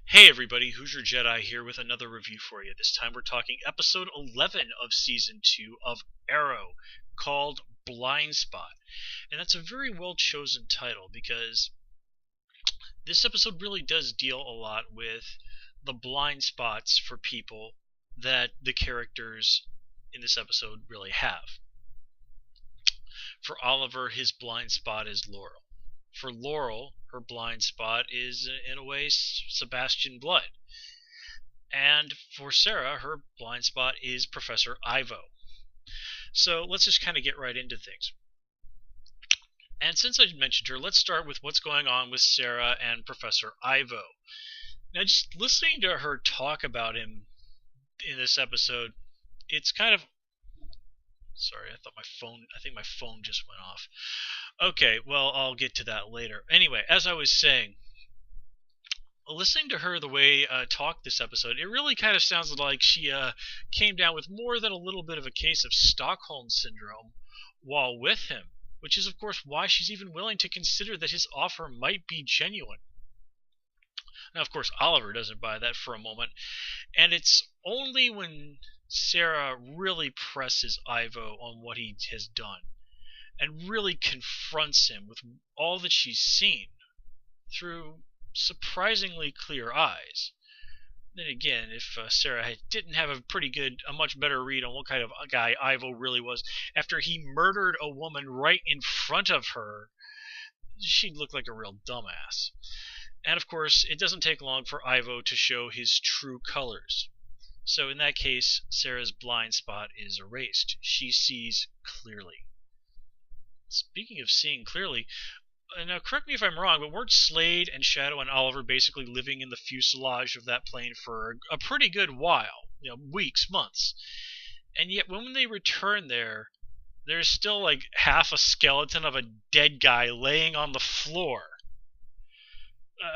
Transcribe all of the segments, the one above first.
Hey everybody, Hoosier Jedi here with another review for you. This time we're talking episode 11 of season 2 of Arrow, called Blind Spot. And that's a very well chosen title because this episode really does deal a lot with the blind spots for people that the characters in this episode really have. For Oliver, his blind spot is Laurel. For Laurel, her blind spot is, in a way, Sebastian Blood. And for Sarah, her blind spot is Professor Ivo. So let's just kind of get right into things. And since I mentioned her, let's start with what's going on with Sarah and Professor Ivo. Now, just listening to her talk about him in this episode, it's kind of... Sorry, I think my phone just went off. Okay, well, I'll get to that later. Anyway, as I was saying, listening to her the way talk this episode, it really kind of sounds like she came down with more than a little bit of a case of Stockholm Syndrome while with him, which is, of course, why she's even willing to consider that his offer might be genuine. Now, of course, Oliver doesn't buy that for a moment, and it's only when Sarah really presses Ivo on what he has done and really confronts him with all that she's seen through surprisingly clear eyes. Then again, if Sarah didn't have a much better read on what kind of a guy Ivo really was, after he murdered a woman right in front of her, she'd look like a real dumbass. And of course, it doesn't take long for Ivo to show his true colors. So in that case, Sarah's blind spot is erased. She sees clearly. Speaking of seeing clearly, now correct me if I'm wrong, but weren't Slade and Shadow and Oliver basically living in the fuselage of that plane for a pretty good while? Weeks, months. And yet when they return there, there's still like half a skeleton of a dead guy laying on the floor.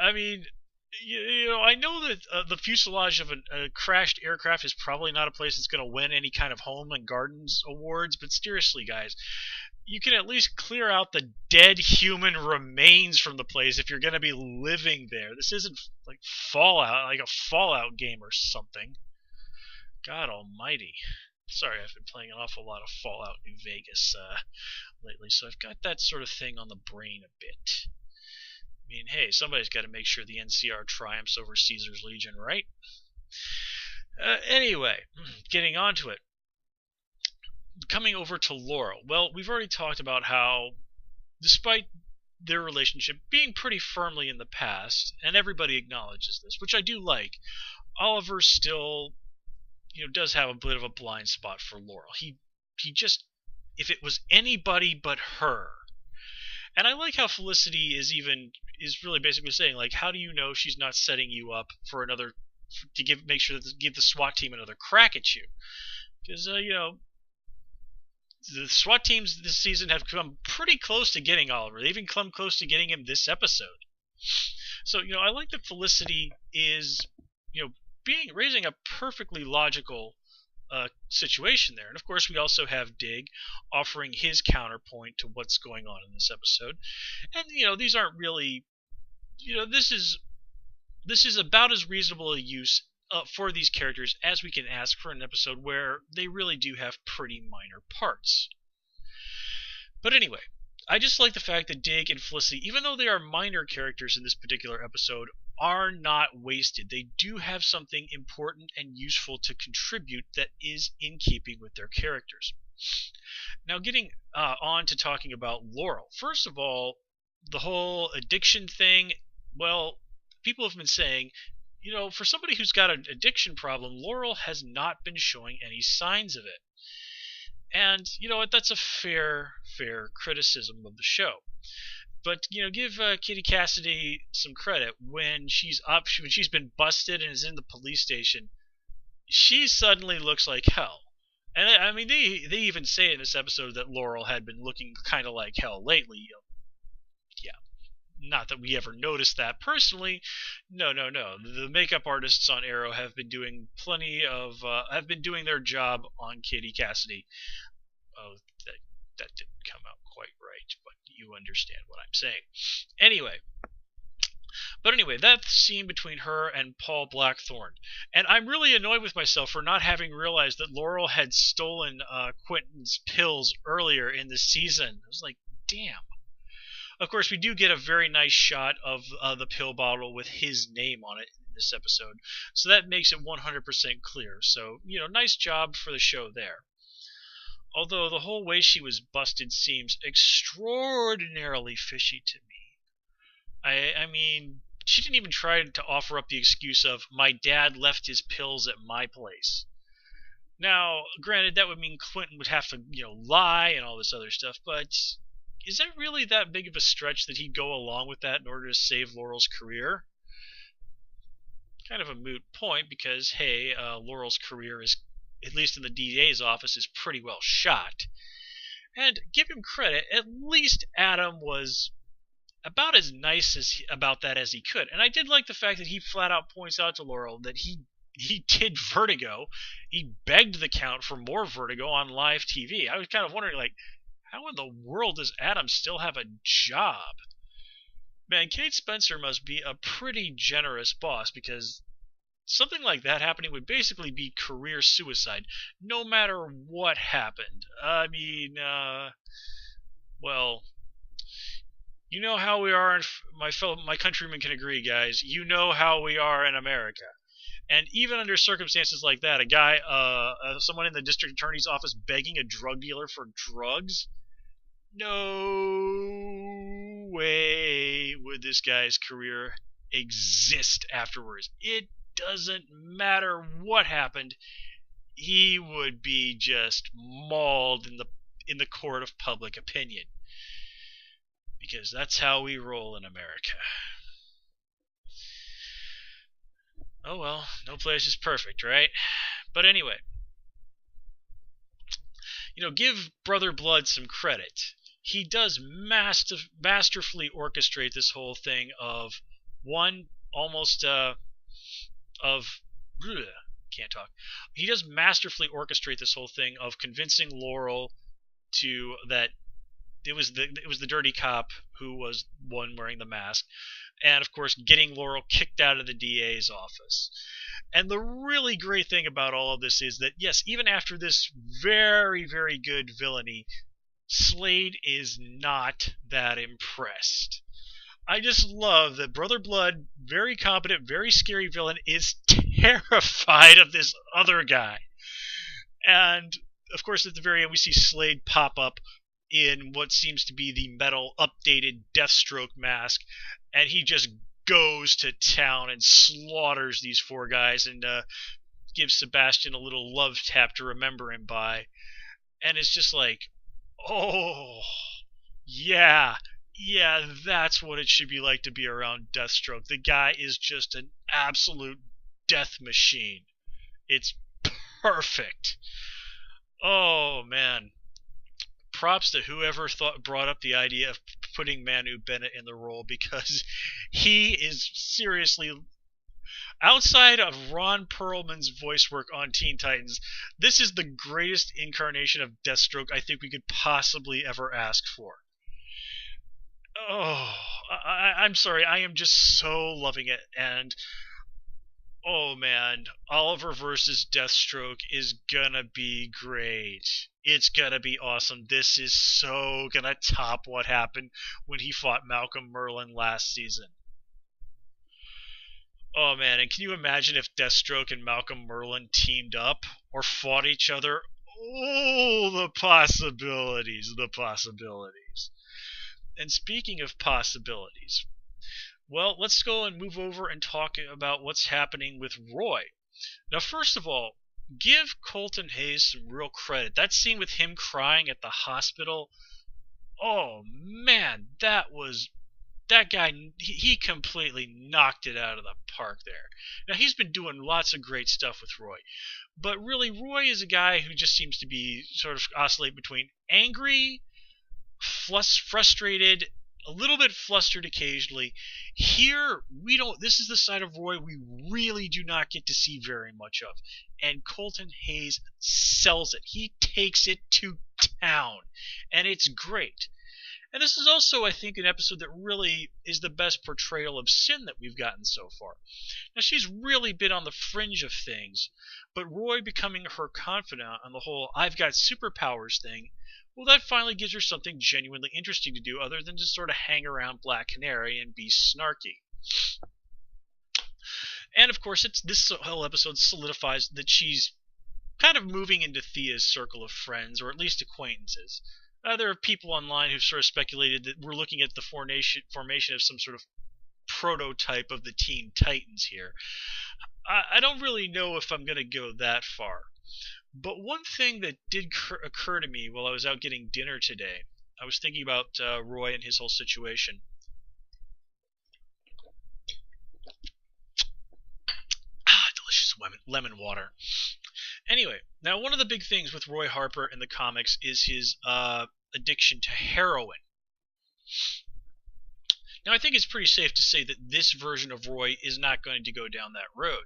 I mean, I know that the fuselage of a crashed aircraft is probably not a place that's going to win any kind of Home and Gardens awards, but seriously, guys, you can at least clear out the dead human remains from the place if you're going to be living there. This isn't like Fallout, like a Fallout game or something. God almighty. Sorry, I've been playing an awful lot of Fallout New Vegas lately, so I've got that sort of thing on the brain a bit. I mean, hey, somebody's got to make sure the NCR triumphs over Caesar's Legion, right? Anyway, getting on to it. Coming over to Laurel. Well, we've already talked about how, despite their relationship being pretty firmly in the past, and everybody acknowledges this, which I do like, Oliver still, does have a bit of a blind spot for Laurel. He just, if it was anybody but her. And I like how Felicity is really basically saying, like, how do you know she's not setting you up for make sure to give the SWAT team another crack at you? Because, the SWAT teams this season have come pretty close to getting Oliver. They've even come close to getting him this episode. So, I like that Felicity is, raising a perfectly logical situation there. And of course, we also have Dig offering his counterpoint to what's going on in this episode. And, these aren't really, this is about as reasonable a use for these characters as we can ask for an episode where they really do have pretty minor parts. But anyway, I just like the fact that Dig and Felicity, even though they are minor characters in this particular episode, are not wasted. They do have something important and useful to contribute that is in keeping with their characters. Now, getting on to talking about Laurel. First of all, the whole addiction thing, well, people have been saying, for somebody who's got an addiction problem, Laurel has not been showing any signs of it. And, that's a fair criticism of the show. But, give Kitty Cassidy some credit. When she's been busted and is in the police station, she suddenly looks like hell. And, I mean, they even say in this episode that Laurel had been looking kind of like hell lately. Yeah. Not that we ever noticed that personally. No. The makeup artists on Arrow have been doing have been doing their job on Kitty Cassidy. Oh, that didn't come out quite right, but you understand what I'm saying. Anyway, But anyway, that scene between her and Paul Blackthorne. And I'm really annoyed with myself for not having realized that Laurel had stolen Quentin's pills earlier in the season. I was like, damn. Of course, we do get a very nice shot of the pill bottle with his name on it in this episode. So that makes it 100% clear. So, nice job for the show there. Although the whole way she was busted seems extraordinarily fishy to me. I mean, she didn't even try to offer up the excuse of, my dad left his pills at my place. Now, granted, that would mean Quentin would have to, lie and all this other stuff, but is that really that big of a stretch that he'd go along with that in order to save Laurel's career? Kind of a moot point because, hey, Laurel's career is, at least in the DA's office, is pretty well shot. And give him credit, at least Adam was about as nice about that as he could. And I did like the fact that he flat out points out to Laurel that he did Vertigo. He begged the Count for more Vertigo on live TV. I was kind of wondering, like, how in the world does Adam still have a job? Man, Kate Spencer must be a pretty generous boss, because something like that happening would basically be career suicide, no matter what happened. I mean, well, you know how we are, my countrymen can agree, guys. You know how we are in America. And even under circumstances like that, a guy, someone in the district attorney's office begging a drug dealer for drugs, no way would this guy's career exist afterwards. It doesn't matter what happened. He would be just mauled in the court of public opinion. Because that's how we roll in America. Oh well, no place is perfect, right? But anyway, give Brother Blood some credit. He does masterfully orchestrate this whole thing of can't talk. He does masterfully orchestrate this whole thing of convincing Laurel that it was the dirty cop who was one wearing the mask, and of course getting Laurel kicked out of the DA's office. And the really great thing about all of this is that, yes, even after this very, very good villainy, Slade is not that impressed. I just love that Brother Blood, very competent, very scary villain, is terrified of this other guy. And, of course, at the very end we see Slade pop up in what seems to be the metal updated Deathstroke mask, and he just goes to town and slaughters these four guys and gives Sebastian a little love tap to remember him by. And it's just like, oh, yeah, that's what it should be like to be around Deathstroke. The guy is just an absolute death machine. It's perfect. Oh, man. Props to whoever brought up the idea of putting Manu Bennett in the role, because he is seriously, outside of Ron Perlman's voice work on Teen Titans, this is the greatest incarnation of Deathstroke I think we could possibly ever ask for. Oh, I'm sorry, I am just so loving it. And oh man, Oliver versus Deathstroke is gonna be great. It's gonna be awesome. This is so gonna top what happened when he fought Malcolm Merlyn last season. Oh man, and can you imagine if Deathstroke and Malcolm Merlyn teamed up or fought each other? Oh, the possibilities. And speaking of possibilities, well, let's go and move over and talk about what's happening with Roy. Now, first of all, give Colton Hayes some real credit. That scene with him crying at the hospital, oh man, that guy, he completely knocked it out of the park there. Now, he's been doing lots of great stuff with Roy, but really, Roy is a guy who just seems to be sort of oscillate between angry, frustrated, a little bit flustered occasionally. Here, this is the side of Roy we really do not get to see very much of. And Colton Hayes sells it. He takes it to town. And it's great. And this is also, I think, an episode that really is the best portrayal of Sin that we've gotten so far. Now, she's really been on the fringe of things, but Roy becoming her confidant on the whole "I've got superpowers" thing, well, that finally gives her something genuinely interesting to do other than just sort of hang around Black Canary and be snarky. And of course, this whole episode solidifies that she's kind of moving into Thea's circle of friends, or at least acquaintances. There are people online who've sort of speculated that we're looking at the formation of some sort of prototype of the Teen Titans here. I don't really know if I'm going to go that far. But one thing that did occur to me while I was out getting dinner today, I was thinking about Roy and his whole situation. Delicious lemon water. Anyway, now one of the big things with Roy Harper in the comics is his addiction to heroin. Now, I think it's pretty safe to say that this version of Roy is not going to go down that road.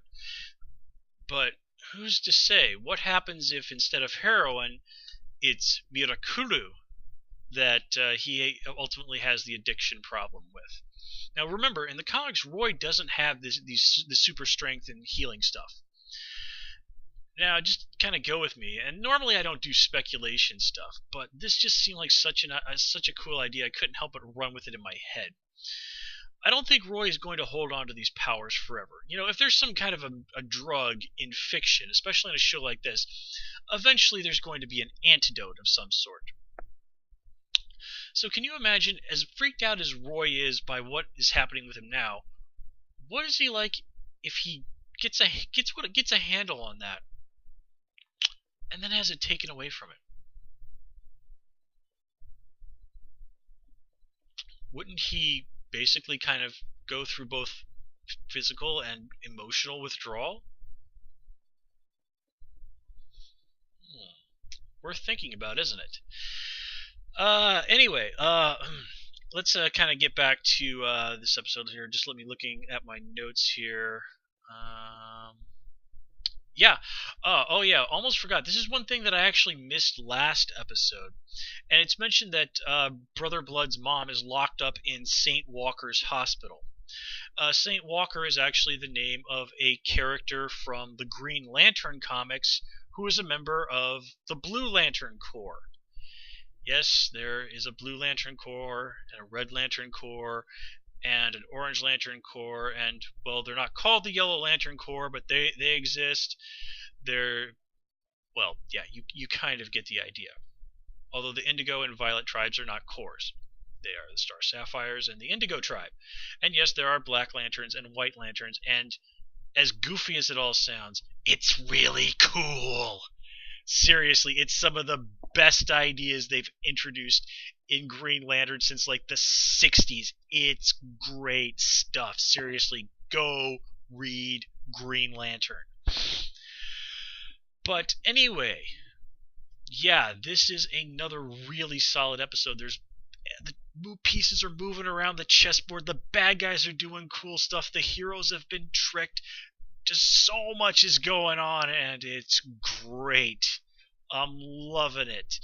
But who's to say? What happens if instead of heroin, it's Mirakuru that he ultimately has the addiction problem with? Now, remember, in the comics, Roy doesn't have the super strength and healing stuff. Now, just kind of go with me. And normally I don't do speculation stuff, but this just seemed like such a cool idea. I couldn't help but run with it in my head. I don't think Roy is going to hold on to these powers forever. You know, if there's some kind of a drug in fiction, especially on a show like this, eventually there's going to be an antidote of some sort. So can you imagine, as freaked out as Roy is by what is happening with him now, what is he like if he gets a handle on that and then has it taken away from him? Wouldn't he basically kind of go through both physical and emotional withdrawal? Worth thinking about, isn't it? Anyway, let's kind of get back to this episode here. Just let me looking at my notes here. Yeah. Oh yeah, almost forgot. This is one thing that I actually missed last episode. And it's mentioned that Brother Blood's mom is locked up in St. Walker's hospital. St. Walker is actually the name of a character from the Green Lantern comics who is a member of the Blue Lantern Corps. Yes, there is a Blue Lantern Corps and a Red Lantern Corps and an Orange Lantern Corps, and, well, they're not called the Yellow Lantern Corps, but they exist. Well, yeah, you kind of get the idea. Although the Indigo and Violet tribes are not corps. They are the Star Sapphires and the Indigo tribe. And yes, there are Black Lanterns and White Lanterns, and as goofy as it all sounds, it's really cool. Seriously, it's some of the best ideas they've introduced in Green Lantern since like the 60s. It's great stuff. Seriously, go read Green Lantern. But anyway, yeah, this is another really solid episode. The pieces are moving around the chessboard. The bad guys are doing cool stuff. The heroes have been tricked. Just so much is going on, and it's great. I'm loving it.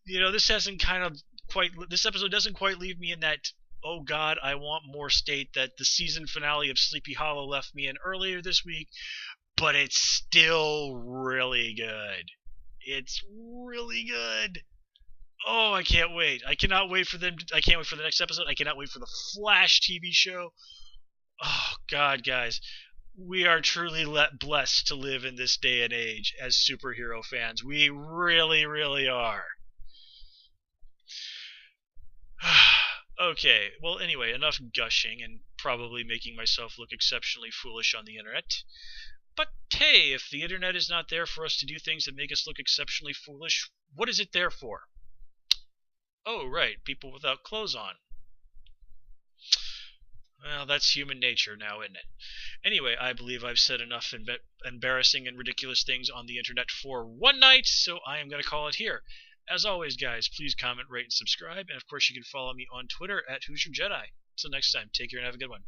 You know, this episode doesn't quite leave me in that, oh god, I want more state that the season finale of Sleepy Hollow left me in earlier this week, but it's still really good. It's really good. Oh, I can't wait. I can't wait for the next episode. I cannot wait for the Flash TV show. Oh god, guys. We are truly blessed to live in this day and age as superhero fans. We really, really are. Okay, well anyway, enough gushing and probably making myself look exceptionally foolish on the internet. But hey, if the internet is not there for us to do things that make us look exceptionally foolish, what is it there for? Oh right, people without clothes on. Well, that's human nature now, isn't it? Anyway, I believe I've said enough embarrassing and ridiculous things on the internet for one night, so I am going to call it here. As always, guys, please comment, rate, and subscribe, and of course you can follow me on Twitter at Who's Your Jedi. Until next time, take care and have a good one.